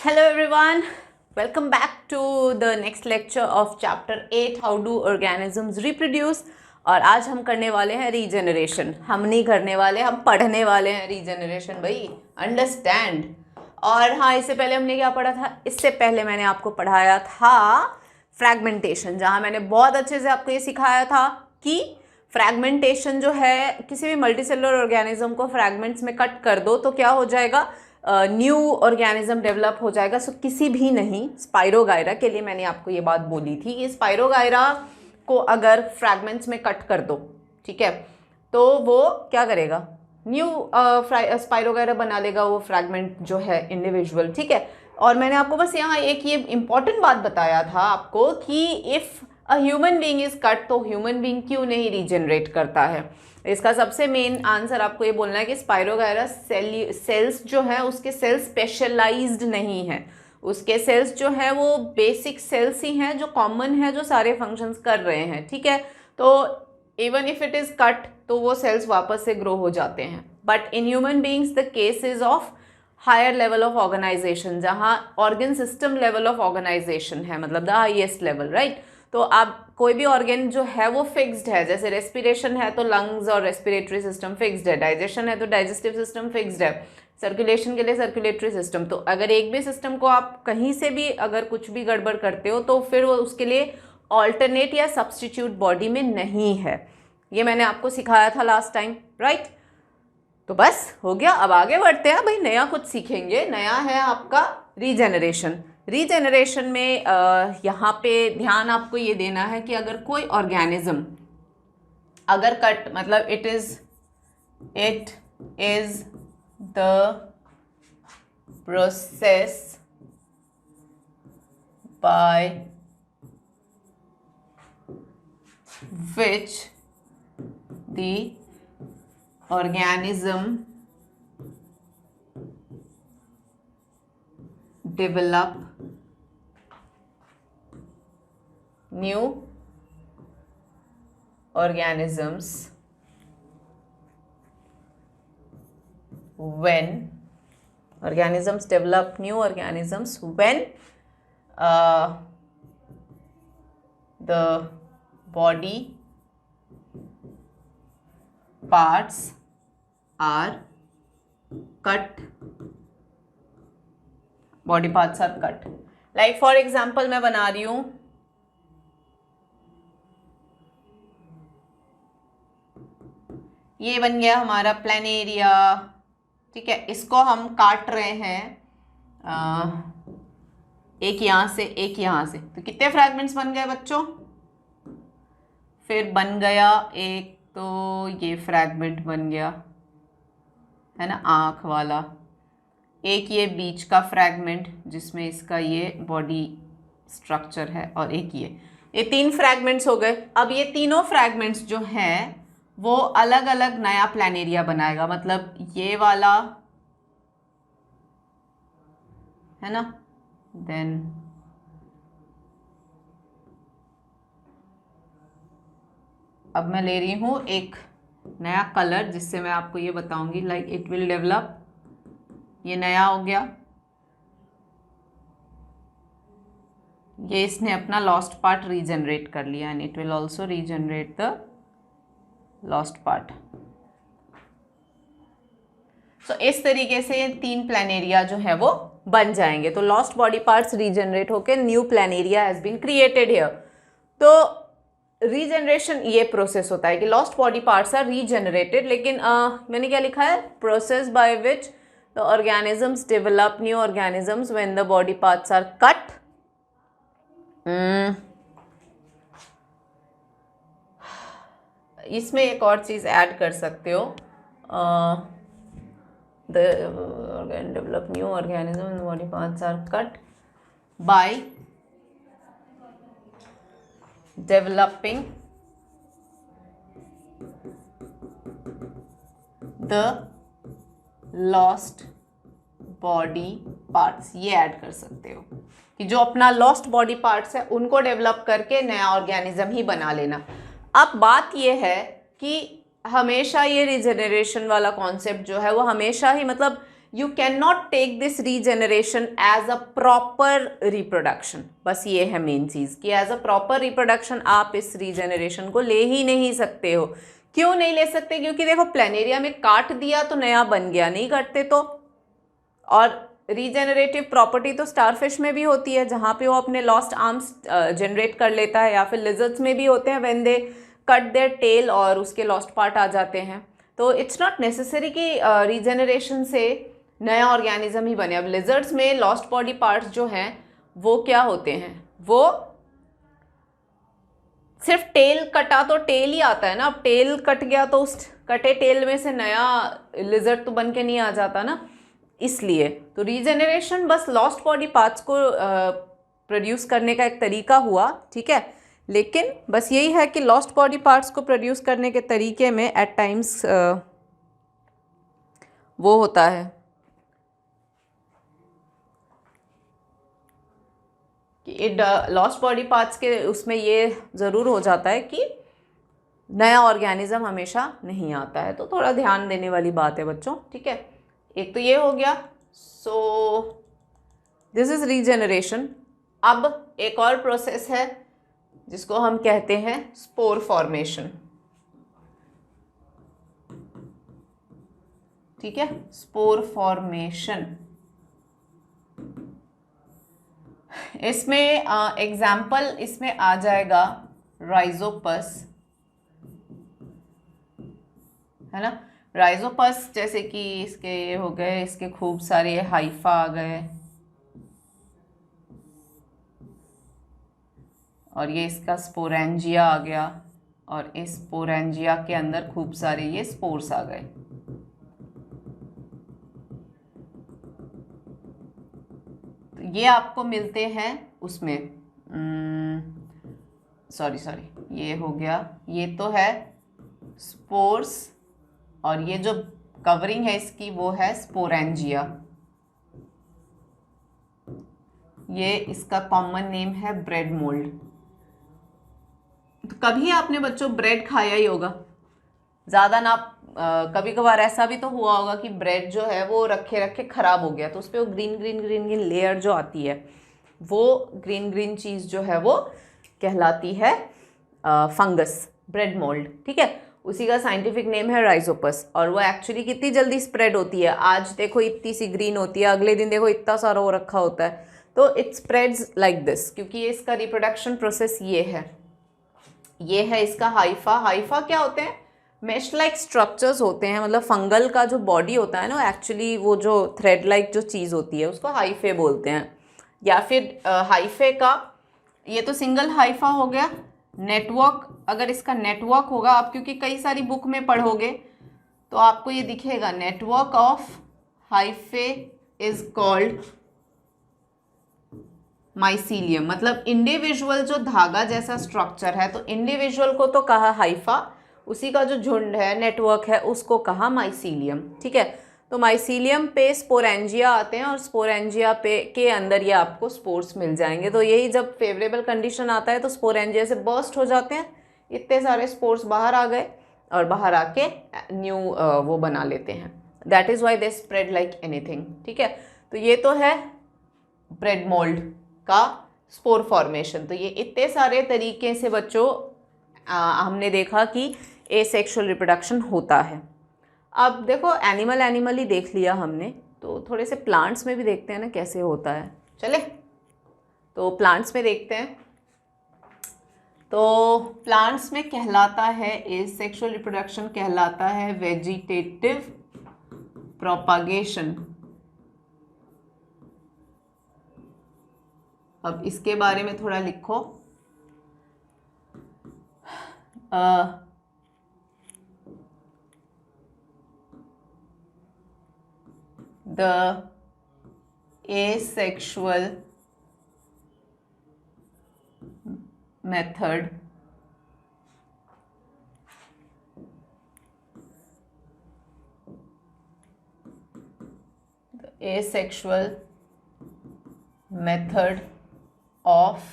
Hello everyone, welcome back to the next lecture of chapter 8 how do organisms reproduce। और आज हम करने वाले हैं रीजनरेशन। हम नहीं करने वाले, हम पढ़ने वाले हैं रीजनरेशन भाई, अंडरस्टैंड। और हाँ, इससे पहले हमने क्या पढ़ा था? इससे पहले मैंने आपको पढ़ाया था फ्रैगमेंटेशन, जहाँ मैंने बहुत अच्छे से आपको ये सिखाया था कि फ्रैगमेंटेशन जो है, किसी भी मल्टीसेलुलर ऑर्गेनिज्म को फ्रैगमेंट्स में कट कर दो तो क्या हो जाएगा, न्यू ऑर्गेनिज्म डेवलप हो जाएगा। सो किसी भी नहीं, स्पाइरोगायरा के लिए मैंने आपको ये बात बोली थी कि स्पाइरोगायरा को अगर फ्रैगमेंट्स में कट कर दो, ठीक है, तो वो क्या करेगा, न्यू स्पाइरोगायरा बना लेगा वो फ्रैगमेंट जो है इंडिविजुअल, ठीक है। और मैंने आपको बस यहाँ एक ये इंपॉर्टेंट बात बताया था आपको कि if a human being is cut, तो ह्यूमन बीइंग क्यों नहीं रीजनरेट करता है। इसका सबसे मेन आंसर आपको ये बोलना है कि स्पाइरोगायरा सेल्स जो है, उसके सेल्स स्पेशलाइज्ड नहीं है। उसके सेल्स जो है वो बेसिक सेल्स ही हैं जो कॉमन है, जो सारे फंक्शंस कर रहे हैं, ठीक है। तो even if it is cut तो वो सेल्स वापस से ग्रो हो जाते हैं। But in human beings the case is of higher level of organization, जहाँ organ system level of organization है, मतलब द हाईएस्ट लेवल, राइट। तो आप कोई भी ऑर्गन जो है वो फिक्स्ड है, जैसे रेस्पिरेशन है तो लंग्स और रेस्पिरेटरी सिस्टम फिक्स्ड है, डाइजेशन है तो डाइजेस्टिव सिस्टम फिक्स्ड है, सर्कुलेशन के लिए सर्कुलेटरी सिस्टम। तो अगर एक भी सिस्टम को आप कहीं से भी अगर कुछ भी गड़बड़ करते हो तो फिर वो उसके लिए ऑल्टरनेट या सब्सटीट्यूट बॉडी में नहीं है। ये मैंने आपको सिखाया था लास्ट टाइम, राइट। तो बस हो गया, अब आगे बढ़ते हैं भाई, नया कुछ सीखेंगे। नया है आपका रीजनरेशन। रीजनरेशन में यहाँ पे ध्यान आपको ये देना है कि अगर कोई ऑर्गेनिज्म अगर कट, मतलब it is the process by which the organism develop new organisms when organisms develop new organisms when the body parts are cut, body parts are cut। like for example मैं बना रही हूँ, ये बन गया हमारा प्लेनेरिया, ठीक है। इसको हम काट रहे हैं एक यहाँ से एक यहाँ से, तो कितने फ्रैगमेंट्स बन गए बच्चों? फिर बन गया एक, तो ये फ्रैगमेंट बन गया है ना, आँख वाला। एक ये बीच का फ्रैगमेंट जिसमें इसका ये बॉडी स्ट्रक्चर है, और एक ये 3 फ्रैगमेंट्स हो गए। अब ये तीनों फ्रैगमेंट्स जो हैं वो अलग अलग नया प्लेनेरिया बनाएगा, मतलब ये वाला है ना, देन अब मैं ले रही हूँ एक नया कलर जिससे मैं आपको ये बताऊंगी, लाइक इट विल डेवलप, ये नया हो गया, ये इसने अपना लॉस्ट पार्ट रीजनरेट कर लिया, and it will also regenerate the lost part. So इस तरीके से 3 प्लेनेरिया जो है वो बन जाएंगे। तो लॉस्ट बॉडी पार्ट्स रीजनरेट होकर new planaria has been created here. तो रीजनरेशन ये प्रोसेस होता है कि lost body parts are regenerated, लेकिन मैंने क्या लिखा है, process by which the organisms develop new organisms when the body parts are cut. इसमें एक और चीज़ ऐड कर सकते हो, the organ develop new organism body parts are cut by developing the lost body parts। ये ऐड कर सकते हो कि जो अपना लॉस्ट बॉडी पार्ट्स है उनको डेवलप करके नया ऑर्गेनिज्म ही बना लेना। अब बात ये है कि हमेशा ये रिजेनरेशन वाला कॉन्सेप्ट जो है वो हमेशा ही, मतलब you can not take this regeneration as a proper reproduction. बस ये है मेन चीज़ कि एज अ प्रॉपर रिप्रोडक्शन आप इस रीजेनरेशन को ले ही नहीं सकते हो। क्यों नहीं ले सकते? क्योंकि देखो प्लेनेरिया में काट दिया तो नया बन गया, नहीं काटते तो। और रीजेनरेटिव प्रॉपर्टी तो स्टारफिश में भी होती है, जहाँ पे वो अपने लॉस्ट आर्म्स जनरेट कर लेता है, या फिर लिजर्ड्स में भी होते हैं when they cut their tail और उसके लॉस्ट पार्ट आ जाते हैं। तो इट्स नॉट नेसेसरी कि रीजेनरेशन से नया ऑर्गेनिज्म ही बने। अब लिजर्ड्स में लॉस्ट बॉडी पार्ट्स जो हैं वो क्या होते हैं, वो सिर्फ टेल कटा तो टेल ही आता है ना। अब टेल कट गया तो उस कटे टेल में से नया लिजर्ड तो बन के नहीं आ जाता ना। इसलिए तो रीजेनरेशन बस लॉस्ट बॉडी पार्ट्स को प्रोड्यूस करने का एक तरीका हुआ, ठीक है। लेकिन बस यही है कि लॉस्ट बॉडी पार्ट्स को प्रोड्यूस करने के तरीके में एट टाइम्स वो होता है कि लॉस्ट बॉडी पार्ट्स के उसमें ये ज़रूर हो जाता है कि नया ऑर्गेनिज्म हमेशा नहीं आता है। तो थोड़ा ध्यान देने वाली बात है बच्चों, ठीक है। एक तो ये हो गया। So this is regeneration. अब एक और प्रोसेस है जिसको हम कहते हैं स्पोर फॉर्मेशन, ठीक है। स्पोर फॉर्मेशन, इसमें एग्जाम्पल इसमें आ जाएगा राइजोपस, है ना। राइजोपस जैसे कि इसके ये हो गए, इसके खूब सारे हाइफा आ गए, और ये इसका स्पोरेंजिया आ गया, और इस स्पोरेंजिया के अंदर खूब सारे ये स्पोर्स आ गए। तो ये आपको मिलते हैं उसमें, सॉरी ये हो गया, ये तो है स्पोर्स, और ये जो कवरिंग है इसकी वो है स्पोरेंजिया। ये इसका कॉमन नेम है ब्रेड मोल्ड। तो कभी आपने बच्चों ब्रेड खाया ही होगा, ज़्यादा ना। कभी कभार ऐसा भी तो हुआ होगा कि ब्रेड जो है वो रखे रखे ख़राब हो गया, तो उस पर वो green green green green layer जो आती है, वो ग्रीन ग्रीन चीज़ जो है वो कहलाती है फंगस, ब्रेड मोल्ड, ठीक है। उसी का साइंटिफिक नेम है राइजोपस। और वो एक्चुअली कितनी जल्दी स्प्रेड होती है, आज देखो इतनी सी ग्रीन होती है, अगले दिन देखो इतना सारा हो रखा होता है। तो इट स्प्रेड्स लाइक दिस, क्योंकि ये इसका रिप्रोडक्शन प्रोसेस ये है। ये है इसका हाइफा। हाइफा क्या होते हैं? मेश लाइक स्ट्रक्चर्स होते हैं, मतलब फंगल का जो बॉडी होता है ना, एक्चुअली वो जो थ्रेड लाइक जो चीज़ होती है उसको हाइफे बोलते हैं। या फिर हाइफे का ये तो सिंगल हाइफा हो गया। नेटवर्क, अगर इसका नेटवर्क होगा, आप क्योंकि कई सारी बुक में पढ़ोगे तो आपको ये दिखेगा, network of hyphae is called mycelium. मतलब इंडिविजुअल जो धागा जैसा स्ट्रक्चर है, तो इंडिविजुअल को तो कहा हाइफा, उसी का जो झुंड है, नेटवर्क है, उसको कहा माइसीलियम, ठीक है। तो माइसीलियम पे स्पोरेंजिया आते हैं, और स्पोरेंजिया पे के अंदर ये आपको स्पोर्स मिल जाएंगे। तो यही जब फेवरेबल कंडीशन आता है तो स्पोरेंजिया से बर्स्ट हो जाते हैं, इतने सारे स्पोर्स बाहर आ गए, और बाहर आके न्यू वो बना लेते हैं। That is why they spread like anything, ठीक है। तो ये तो है ब्रेड मोल्ड का स्पोर फॉर्मेशन। तो ये इतने सारे तरीके से बच्चों हमने देखा कि एसेक्सुअल रिप्रोडक्शन होता है। अब देखो एनिमल ही देख लिया हमने, तो थोड़े से प्लांट्स में भी देखते हैं ना कैसे होता है। चले तो प्लांट्स में देखते हैं। तो प्लांट्स में कहलाता है एसेक्सुअल रिप्रोडक्शन, कहलाता है वेजिटेटिव प्रोपागेशन। अब इसके बारे में थोड़ा लिखो। The asexual method of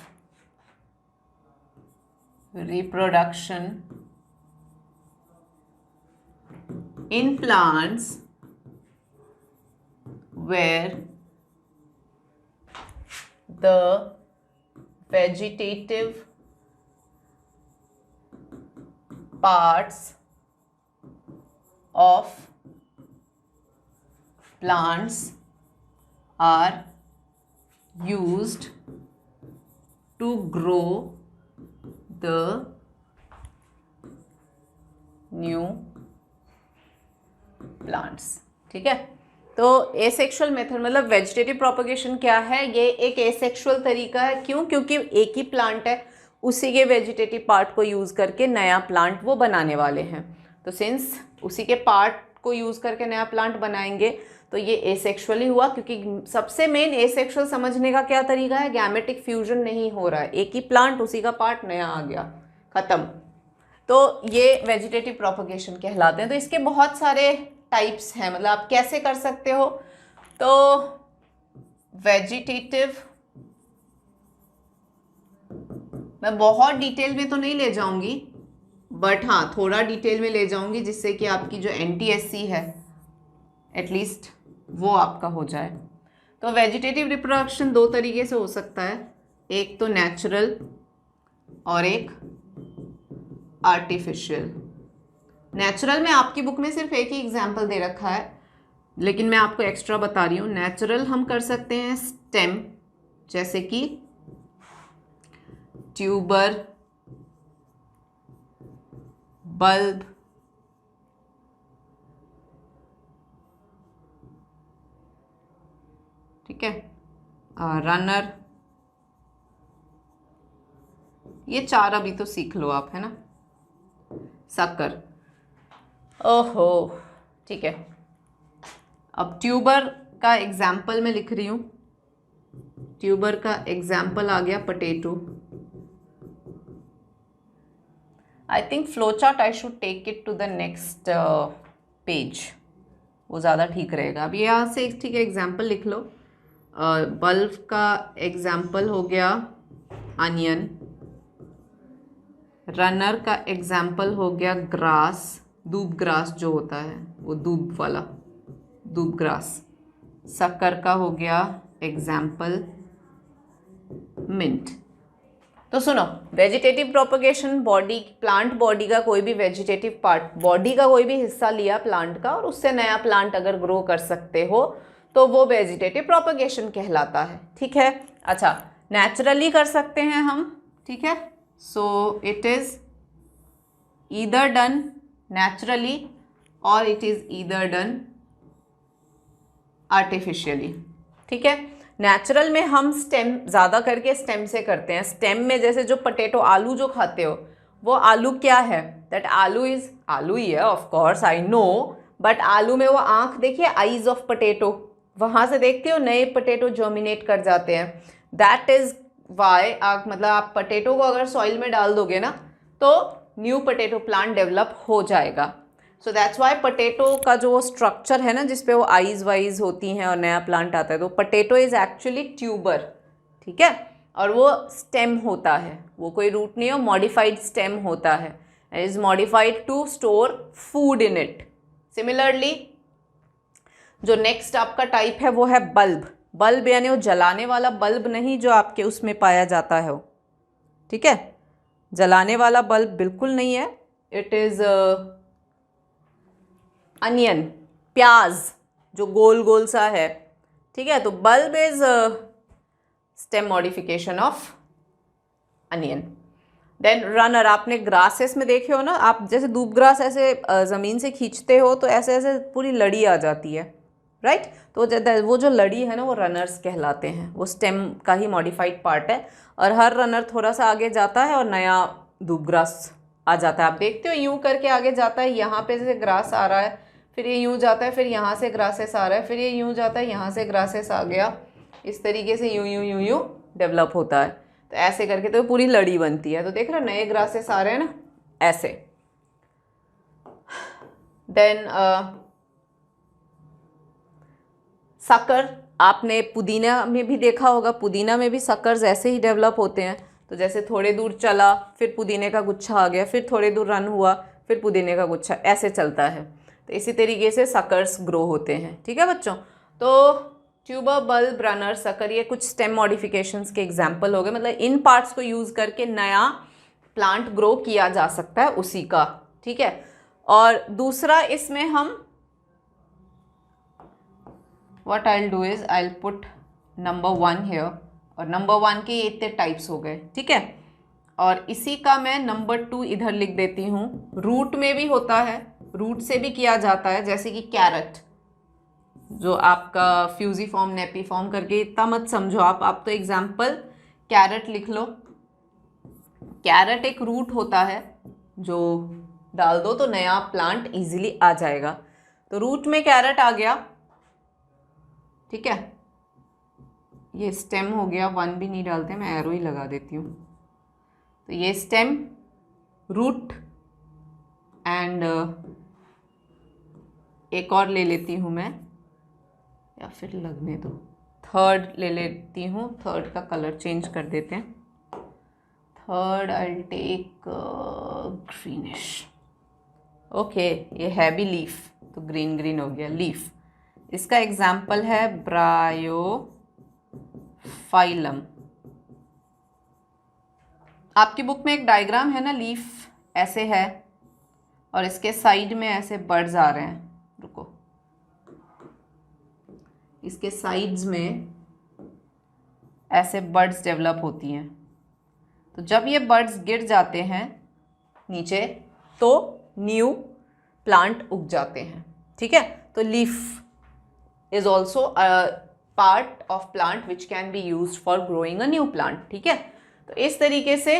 reproduction in plants where the vegetative parts of plants are used to grow the new plants। ठीक है, तो एसेक्सुअल मेथड मतलब वेजिटेटिव प्रोपगेशन क्या है, ये एक एसेक्सुअल तरीका है। क्यों? क्योंकि एक ही प्लांट है, उसी के वेजिटेटिव पार्ट को यूज़ करके नया प्लांट वो बनाने वाले हैं। तो सिंस उसी के पार्ट को यूज़ करके नया प्लांट बनाएंगे तो ये एसेक्सुअली हुआ, क्योंकि सबसे मेन एसेक्सुअल समझने का क्या तरीका है, गैमेटिक फ्यूजन नहीं हो रहा है, एक ही प्लांट उसी का पार्ट नया आ गया, ख़त्म। तो ये वेजिटेटिव प्रोपगेशन कहलाते हैं। तो इसके बहुत सारे टाइप्स हैं, मतलब आप कैसे कर सकते हो। तो वेजिटेटिव, मैं बहुत डिटेल में तो नहीं ले जाऊंगी, बट हाँ थोड़ा डिटेल में ले जाऊंगी जिससे कि आपकी जो NTSC है एटलीस्ट वो आपका हो जाए। तो वेजिटेटिव रिप्रोडक्शन दो तरीके से हो सकता है, एक तो नेचुरल और एक आर्टिफिशियल। नेचुरल में आपकी बुक में सिर्फ एक ही एग्जाम्पल दे रखा है, लेकिन मैं आपको एक्स्ट्रा बता रही हूँ। नेचुरल हम कर सकते हैं स्टेम, जैसे कि ट्यूबर, बल्ब, ठीक है, रनर, ये चार अभी तो सीख लो आप, है ना। सकर, ओहो, ठीक है। अब ट्यूबर का एग्जाम्पल मैं लिख रही हूँ। ट्यूबर का एग्जाम्पल आ गया potato. I think flow chart I should take it to the next page, वो ज़्यादा ठीक रहेगा। अब यहाँ से ठीक है एग्जाम्पल लिख लो। बल्ब का एग्जाम्पल हो गया अनियन, रनर का एग्जाम्पल हो गया ग्रास, दूब ग्रास जो होता है वो दूब वाला, दूब ग्रास। शक्कर का हो गया एग्जाम्पल मिंट। तो सुनो, vegetative propagation, body, plant body का कोई भी वेजिटेटिव पार्ट, बॉडी का कोई भी हिस्सा लिया प्लांट का और उससे नया प्लांट अगर ग्रो कर सकते हो तो वो वेजिटेटिव प्रोपगेशन कहलाता है। ठीक है, अच्छा, नेचुरली कर सकते हैं हम, ठीक है। So it is either done naturally और it is either done artificially. ठीक है, नेचुरल में हम स्टेम ज़्यादा करके स्टेम से करते हैं। स्टेम में जैसे जो पोटैटो, आलू जो खाते हो, वो आलू क्या है, दैट आलू इज, आलू ही है of course I know, but आलू में वो आँख देखिए, आईज ऑफ पोटैटो, वहाँ से देखते हो नए पोटैटो जर्मिनेट कर जाते हैं। दैट इज वाई, मतलब आप पोटैटो को अगर सॉइल में डाल दोगे ना तो न्यू पोटैटो प्लांट डेवलप हो जाएगा। सो दैट्स वाई पोटैटो का जो स्ट्रक्चर है ना, जिसपे वो आइज वाइज होती हैं और नया प्लांट आता है, तो पोटैटो इज एक्चुअली ट्यूबर, ठीक है, और वो स्टेम होता है, वो कोई रूट नहीं है, मॉडिफाइड स्टेम होता है, is modified to store food in it. Similarly जो नेक्स्ट आपका टाइप है वो है बल्ब। बल्ब यानी वो जलाने वाला बल्ब नहीं जो आपके उसमें पाया जाता है वो, ठीक है, जलाने वाला बल्ब बिल्कुल नहीं है। इट इज अनियन, प्याज जो गोल गोल सा है, ठीक है। तो bulb is stem modification of onion. Then runner, आपने ग्रासेस में देखे हो ना, आप जैसे दूब ग्रास ऐसे ज़मीन से खींचते हो तो ऐसे ऐसे पूरी लड़ी आ जाती है, राइट। तो वो जो लड़ी है ना वो रनर्स कहलाते हैं, वो स्टेम का ही मॉडिफाइड पार्ट है, और हर रनर थोड़ा सा आगे जाता है और नया दूब ग्रास आ जाता है। आप देखते हो यूँ करके आगे जाता है, यहाँ पे जैसे ग्रास आ रहा है, फिर ये यूँ जाता है, फिर यहाँ से ग्रासेस आ रहा है, फिर ये यूँ जाता है, यहाँ से ग्रासेस आ गया, इस तरीके से यूँ यूँ यूँ यूँ डेवलप होता है। तो ऐसे करके तो पूरी लड़ी बनती है। तो देख रहे हो नए ग्रासेस आ रहे हैं ना, ऐसे। देन सकर, आपने पुदीना में भी देखा होगा, पुदीना में भी सकर्स ऐसे ही डेवलप होते हैं। तो जैसे थोड़े दूर चला, फिर पुदीने का गुच्छा आ गया, फिर थोड़े दूर रन हुआ, फिर पुदीने का गुच्छा, ऐसे चलता है। तो इसी तरीके से सकर्स ग्रो होते हैं, ठीक है बच्चों। तो ट्यूबर, बल्ब, रनर, सकर, ये कुछ स्टेम मॉडिफिकेशंस के एग्जाम्पल हो गए। मतलब इन पार्ट्स को यूज करके नया प्लांट ग्रो किया जा सकता है उसी का, ठीक है। और दूसरा इसमें हम what I'll do is I'll put number 1 here, और नंबर 1 के ये इतने टाइप्स हो गए, ठीक है। और इसी का मैं नंबर 2 इधर लिख देती हूँ। रूट में भी होता है, रूट से भी किया जाता है, जैसे कि कैरेट, जो आपका फ्यूजीफॉर्म नेपीफॉर्म करके इतना मत समझो आप तो एग्जाम्पल कैरेट लिख लो। कैरेट एक रूट होता है जो डाल दो तो नया प्लांट इजीली आ जाएगा। तो रूट में कैरेट आ गया, ठीक है। ये स्टेम हो गया, 1 भी नहीं डालते, मैं एरो ही लगा देती हूँ। तो ये स्टेम, रूट एंड एक और ले लेती हूँ मैं, या फिर लगने दो, थर्ड ले लेती हूँ। थर्ड का कलर चेंज कर देते हैं। Third I take greenish. Okay, ये है भी लीफ, तो ग्रीन ग्रीन हो गया लीफ। इसका एग्जाम्पल है ब्रायोफाइलम। आपकी बुक में एक डायग्राम है ना, लीफ ऐसे है और इसके साइड में ऐसे बर्ड्स आ रहे हैं। रुको, इसके साइड्स में ऐसे बर्ड्स डेवलप होती हैं। तो जब ये बर्ड्स गिर जाते हैं नीचे तो न्यू प्लांट उग जाते हैं, ठीक है। तो leaf is also a part of plant which can be used for growing a new plant, ठीक है। तो इस तरीके से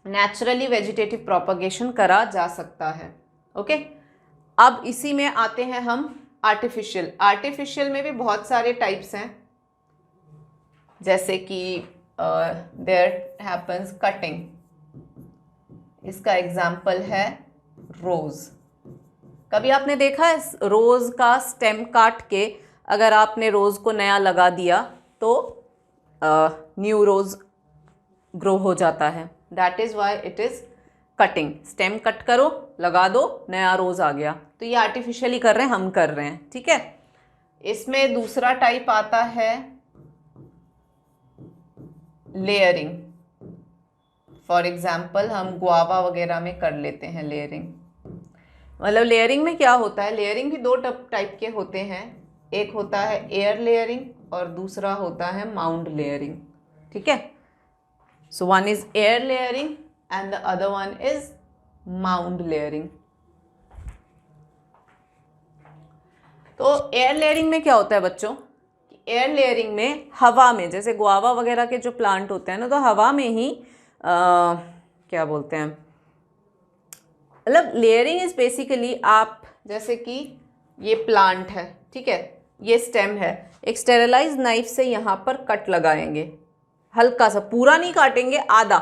नेचुरली वेजिटेटिव प्रोपगेशन करा जा सकता है, ओके। अब इसी में आते हैं हम आर्टिफिशियल। आर्टिफिशियल में भी बहुत सारे टाइप्स हैं, जैसे कि देयर हैपन्स कटिंग। इसका एग्जाम्पल है रोज। कभी आपने देखा है रोज का स्टेम काट के अगर आपने रोज को नया लगा दिया तो न्यू रोज ग्रो हो जाता है। That is why it is cutting. Stem cut करो, लगा दो, नया रोज आ गया। तो ये आर्टिफिशियली कर रहे हैं, हम कर रहे हैं, ठीक है। इसमें दूसरा टाइप आता है लेयरिंग। फॉर एग्जाम्पल हम गुआवा वगैरह में कर लेते हैं लेयरिंग। मतलब लेयरिंग में क्या होता है, लेयरिंग भी 2 टाइप के होते हैं। एक होता है एयर लेयरिंग और दूसरा होता है माउंड लेयरिंग, ठीक है। So one is air layering and the other one is mound layering. तो एयर लेयरिंग में क्या होता है बच्चों, एयर लेयरिंग में हवा में, जैसे गुआवा वगैरह के जो प्लांट होते हैं ना, तो हवा में ही क्या बोलते हैं, मतलब लेयरिंग इज बेसिकली आप, जैसे कि ये प्लांट है, ठीक है, ये स्टेम है, एक स्टेरिलाइज नाइफ से यहाँ पर कट लगाएंगे, हल्का सा, पूरा नहीं काटेंगे, आधा,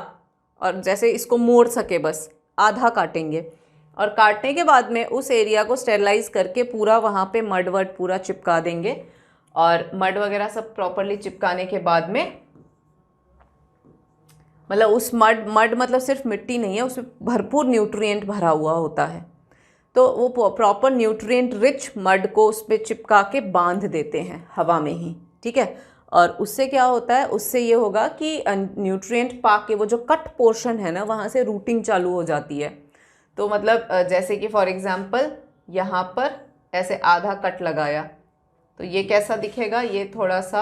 और जैसे इसको मोड़ सके बस आधा काटेंगे। और काटने के बाद में उस एरिया को स्टेरिलाइज करके पूरा वहाँ पे मड वर्ड पूरा चिपका देंगे। और मड वगैरह सब प्रॉपरली चिपकाने के बाद में, मतलब उस मड मतलब सिर्फ मिट्टी नहीं है, उसमें भरपूर न्यूट्रिएंट भरा हुआ होता है। तो वो प्रॉपर न्यूट्रिएंट रिच मड को उस पर चिपका के बांध देते हैं हवा में ही, ठीक है। और उससे क्या होता है, उससे ये होगा कि न्यूट्रिएंट पा के वो जो कट पोर्शन है ना, वहाँ से रूटिंग चालू हो जाती है। तो मतलब जैसे कि फॉर एग्जांपल यहाँ पर ऐसे आधा कट लगाया तो ये कैसा दिखेगा, ये थोड़ा सा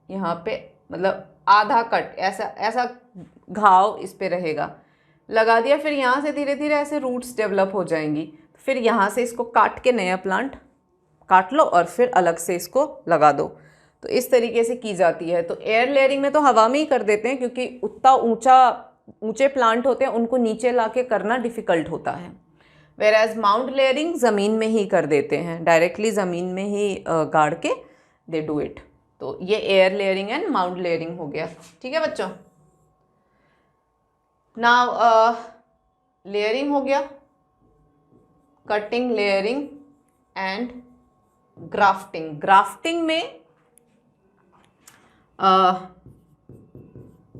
यहाँ पे मतलब आधा कट ऐसा घाव इस पे रहेगा, लगा दिया। फिर यहाँ से धीरे धीरे ऐसे रूट्स डेवलप हो जाएंगी। फिर यहाँ से इसको काट के नया प्लांट काट लो और फिर अलग से इसको लगा दो। तो इस तरीके से की जाती है। तो एयर लेयरिंग में तो हवा में ही कर देते हैं, क्योंकि उतना ऊंचे प्लांट होते हैं, उनको नीचे ला के करना डिफ़िकल्ट होता है। वेर एज माउंट लेयरिंग ज़मीन में ही कर देते हैं, डायरेक्टली ज़मीन में ही गाड़ के दे डू इट। तो ये air layering and mount layering हो गया, ठीक है बच्चों। नाउ लेयरिंग हो गया, cutting, layering and grafting. Grafting में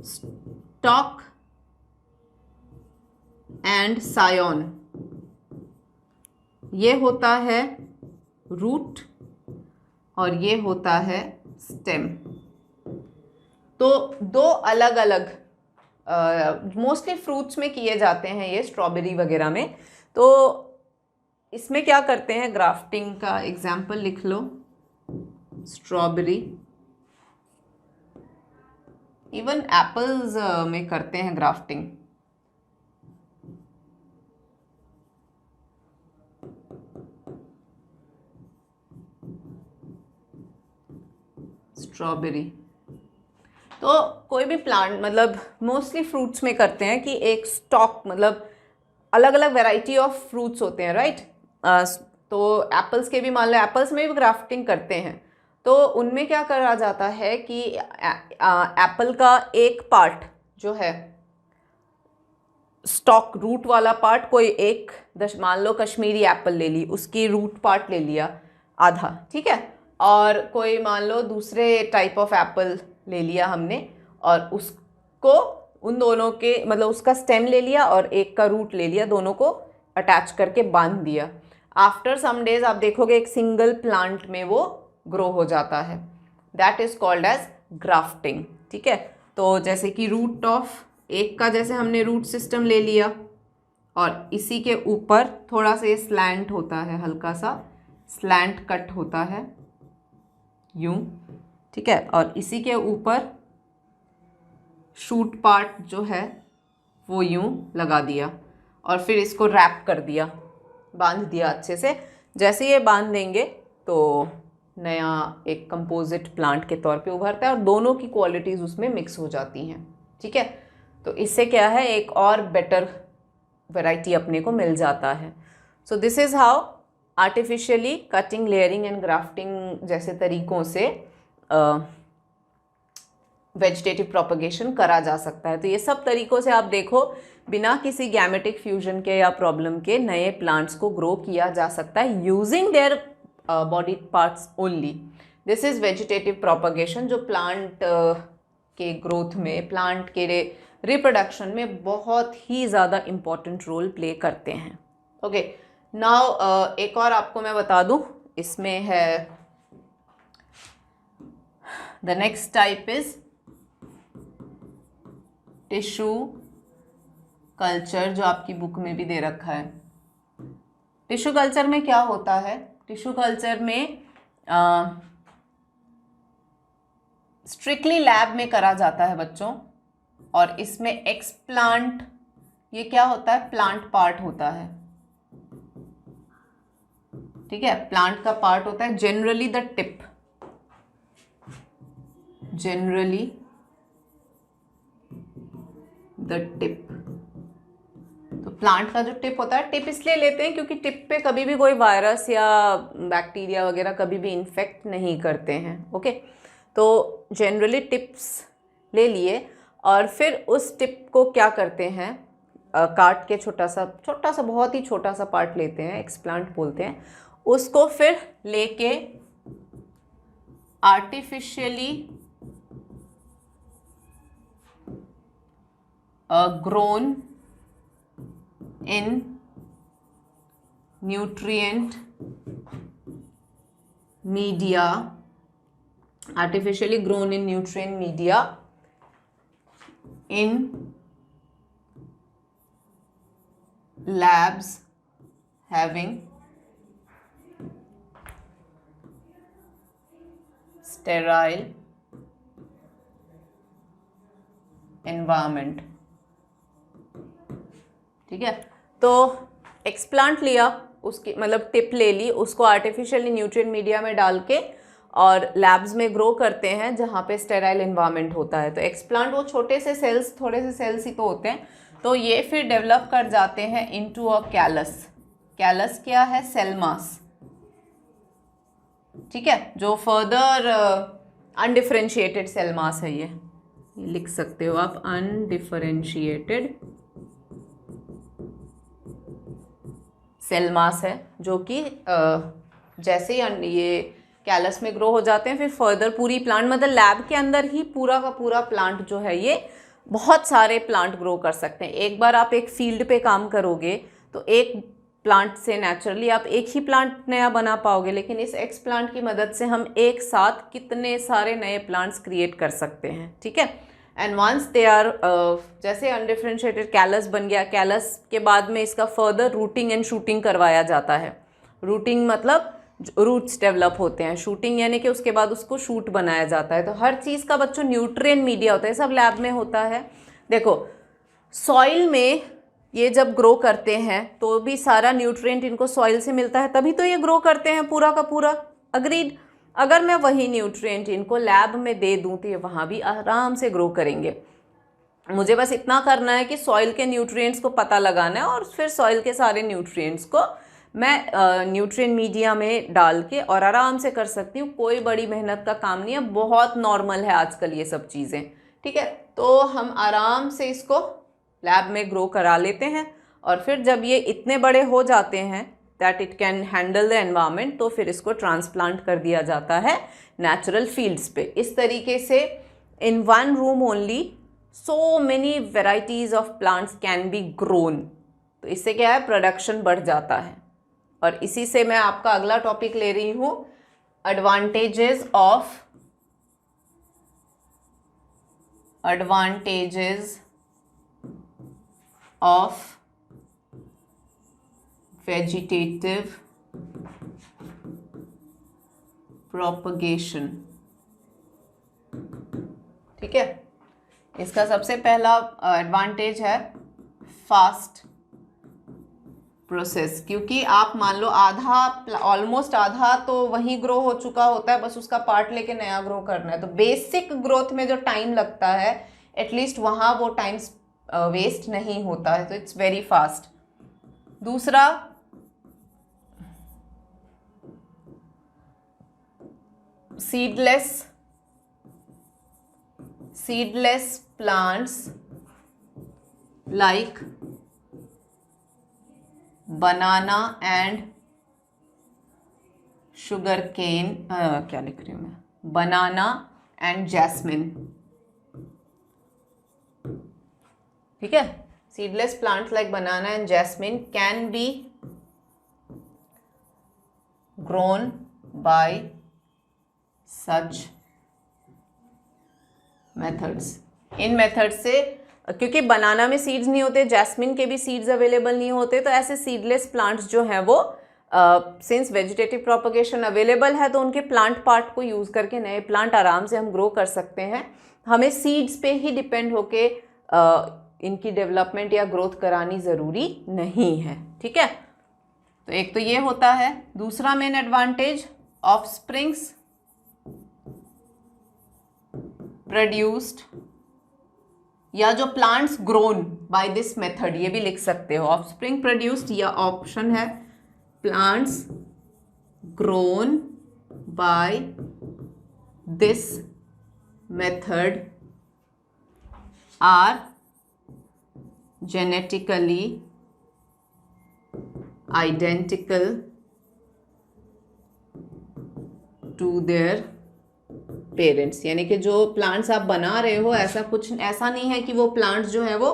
स्टॉक एंड सायोन, ये होता है रूट और ये होता है स्टेम। तो दो अलग अलग मोस्टली फ्रूट्स में किए जाते हैं ये, स्ट्रॉबेरी वगैरह में। तो इसमें क्या करते हैं, ग्राफ्टिंग का एग्जाम्पल लिख लो, स्ट्रॉबेरी। इवन एप्पल्स में करते हैं ग्राफ्टिंग। स्ट्रॉबेरी। तो कोई भी प्लांट, मतलब मोस्टली फ्रूट्स में करते हैं कि एक स्टॉक, मतलब अलग अलग वैरायटी ऑफ फ्रूट्स होते हैं, राइट। तो एप्पल्स के भी मान लो, एप्पल्स में भी ग्राफ्टिंग करते हैं। तो उनमें क्या करा जाता है कि एप्पल का एक पार्ट जो है स्टॉक, रूट वाला पार्ट, कोई एक मान लो कश्मीरी एप्पल ले ली, उसकी रूट पार्ट ले लिया आधा, ठीक है। और कोई मान लो दूसरे टाइप ऑफ एप्पल ले लिया हमने, और उसको उन दोनों के, मतलब उसका स्टेम ले लिया और एक का रूट ले लिया, दोनों को अटैच करके बांध दिया। आफ्टर सम डेज आप देखोगे एक सिंगल प्लांट में वो ग्रो हो जाता है। That is called as grafting, ठीक है। तो जैसे कि रूट ऑफ एक का, जैसे हमने रूट सिस्टम ले लिया और इसी के ऊपर थोड़ा सा स्लैंट होता है, हल्का सा स्लैंट कट होता है यूं, ठीक है। और इसी के ऊपर शूट पार्ट जो है वो यूं लगा दिया और फिर इसको रैप कर दिया, बांध दिया अच्छे से। जैसे ये बांध देंगे तो नया एक कंपोजिट प्लांट के तौर पे उभरता है और दोनों की क्वालिटीज़ उसमें मिक्स हो जाती हैं, ठीक है। तो इससे क्या है, एक और बेटर वैरायटी अपने को मिल जाता है। So this is how artificially cutting, layering and grafting जैसे तरीकों से वेजिटेटिव प्रोपगेशन करा जा सकता है। तो ये सब तरीकों से आप देखो, बिना किसी गैमेटिक फ्यूजन के या प्रॉब्लम के नए प्लांट्स को ग्रो किया जा सकता है using their body parts only. This is vegetative propagation, जो प्लांट के ग्रोथ में, प्लांट के रिप्रोडक्शन में बहुत ही ज़्यादा इम्पॉर्टेंट रोल प्ले करते हैं। ओके, नाउ एक और आपको मैं बता दूं, इसमें है the next type is tissue culture, जो आपकी बुक में भी दे रखा है। टिश्यू कल्चर में क्या होता है, टिश्यू कल्चर में स्ट्रिक्टली लैब में करा जाता है बच्चों, और इसमें एक्सप्लांट, ये क्या होता है, प्लांट पार्ट होता है, ठीक है। प्लांट का पार्ट होता है, generally the tip, generally the tip. तो प्लांट का जो टिप होता है, टिप इसलिए लेते हैं क्योंकि टिप पे कभी भी कोई वायरस या बैक्टीरिया वगैरह कभी भी इन्फेक्ट नहीं करते हैं, ओके। तो जनरली टिप्स ले लिए और फिर उस टिप को क्या करते हैं, काट के छोटा सा बहुत ही छोटा सा पार्ट लेते हैं, एक्सप्लांट बोलते हैं उसको, फिर लेके artificially grown in nutrient media, artificially grown in nutrient media in labs having sterile environment, ठीक है। तो एक्सप्लांट लिया, उसकी मतलब टिप ले ली, उसको आर्टिफिशियली न्यूट्रिएंट मीडिया में डाल के और लैब्स में ग्रो करते हैं जहाँ पे स्टेराइल एनवायरनमेंट होता है। तो एक्सप्लांट वो छोटे से सेल्स, थोड़े से सेल्स ही तो होते हैं, तो ये फिर डेवलप कर जाते हैं इनटू अ कैलस। कैलस क्या है, सेल मास, ठीक है, जो फर्दर अनडिफरेंशिएटेड सेल मास है, ये लिख सकते हो आप, अनडिफरेंशिएटेड सेल मास है, जो कि जैसे ही ये कैलस में ग्रो हो जाते हैं, फिर फर्दर पूरी प्लांट, मतलब लैब के अंदर ही पूरा का पूरा प्लांट जो है, ये बहुत सारे प्लांट ग्रो कर सकते हैं। एक बार आप एक फील्ड पे काम करोगे तो एक प्लांट से नेचुरली आप एक ही प्लांट नया बना पाओगे, लेकिन इस एक्स प्लांट की मदद से हम एक साथ कितने सारे नए प्लांट्स क्रिएट कर सकते हैं, ठीक है। एंड वंस दे आर, जैसे अनडिफरेंशिएटेड कैलस बन गया, कैलस के बाद में इसका फर्दर रूटिंग एंड शूटिंग करवाया जाता है। रूटिंग मतलब रूट्स डेवलप होते हैं, शूटिंग यानी कि उसके बाद उसको शूट बनाया जाता है। तो हर चीज़ का बच्चों न्यूट्रिएंट मीडिया होता है, सब लैब में होता है। देखो सॉइल में ये जब ग्रो करते हैं तो भी सारा न्यूट्रिएंट इनको सॉइल से मिलता है, तभी तो ये ग्रो करते हैं पूरा का पूरा। अग्रीड। अगर मैं वही न्यूट्रिएंट इनको लैब में दे दूं तो ये वहाँ भी आराम से ग्रो करेंगे। मुझे बस इतना करना है कि सॉइल के न्यूट्रिएंट्स को पता लगाना है और फिर सॉइल के सारे न्यूट्रिएंट्स को मैं न्यूट्रिएंट मीडिया में डाल के और आराम से कर सकती हूँ। कोई बड़ी मेहनत का काम नहीं है, बहुत नॉर्मल है आजकल ये सब चीज़ें, ठीक है। तो हम आराम से इसको लैब में ग्रो करा लेते हैं और फिर जब ये इतने बड़े हो जाते हैं that it can handle the environment, तो फिर इसको ट्रांसप्लांट कर दिया जाता है नेचुरल फील्ड्स पे। इस तरीके से in one room only so many varieties of plants can be grown. तो इससे क्या है, प्रोडक्शन बढ़ जाता है। और इसी से मैं आपका अगला टॉपिक ले रही हूँ, एडवांटेजेस ऑफ वेजिटेटिव प्रोपगेशन, ठीक है। इसका सबसे पहला एडवांटेज है फास्ट प्रोसेस, क्योंकि आप मान लो आधा, ऑलमोस्ट आधा तो वहीं ग्रो हो चुका होता है, बस उसका पार्ट लेके नया ग्रो करना है। तो बेसिक ग्रोथ में जो टाइम लगता है एटलीस्ट वहाँ वो टाइम वेस्ट नहीं होता है, तो इट्स वेरी फास्ट। दूसरा, seedless plants like banana and sugarcane, क्या लिख रही हूँ मैं, बनाना एंड जैस्मिन, ठीक है। Seedless plants like banana and jasmine can be grown by such methods. इन मेथड से, क्योंकि बनाना में सीड्स नहीं होते, जैस्मिन के भी सीड्स अवेलेबल नहीं होते, तो ऐसे सीडलेस प्लांट्स जो हैं वो सिंस वेजिटेटिव प्रोपगेशन अवेलेबल है तो उनके प्लांट पार्ट को यूज़ करके नए प्लांट आराम से हम ग्रो कर सकते हैं। हमें सीड्स पे ही डिपेंड होके इनकी डेवलपमेंट या ग्रोथ करानी ज़रूरी नहीं है, ठीक है। तो एक तो ये होता है। दूसरा मेन एडवांटेज, ऑफस्प्रिंग्स प्रोड्यूस्ड, या जो plants grown by this method, ये भी लिख सकते हो ऑफस्प्रिंग प्रोड्यूस्ड, या ऑप्शन है plants grown by this method are genetically identical to their parents. यानी कि जो प्लांट्स आप बना रहे हो, ऐसा नहीं है कि वो प्लांट्स जो है वो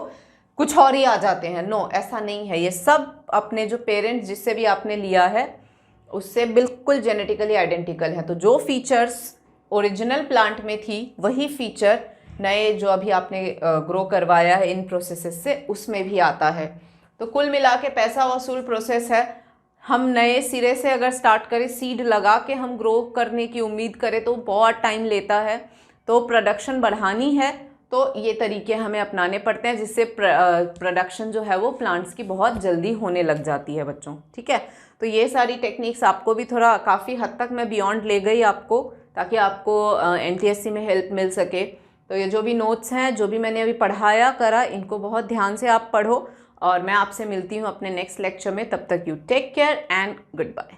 कुछ और ही आ जाते हैं, नो ऐसा नहीं है। ये सब अपने जो पेरेंट्स जिससे भी आपने लिया है उससे बिल्कुल जेनेटिकली आइडेंटिकल है। तो जो फीचर्स ओरिजिनल प्लांट में थी वही फीचर नए जो अभी आपने ग्रो करवाया है इन प्रोसेसेस से, उसमें भी आता है। तो कुल मिला के पैसा वसूल प्रोसेस है। हम नए सिरे से अगर स्टार्ट करें, सीड लगा के हम ग्रो करने की उम्मीद करें तो बहुत टाइम लेता है। तो प्रोडक्शन बढ़ानी है तो ये तरीके हमें अपनाने पड़ते हैं, जिससे प्रोडक्शन जो है वो प्लांट्स की बहुत जल्दी होने लग जाती है बच्चों, ठीक है। तो ये सारी टेक्निक्स आपको भी थोड़ा काफ़ी हद तक मैं बियॉन्ड ले गई आपको, ताकि आपको NTSC में हेल्प मिल सके। तो ये जो भी नोट्स हैं, जो भी मैंने अभी पढ़ाया करा, इनको बहुत ध्यान से आप पढ़ो और मैं आपसे मिलती हूँ अपने नेक्स्ट लेक्चर में। तब तक you take care and good bye.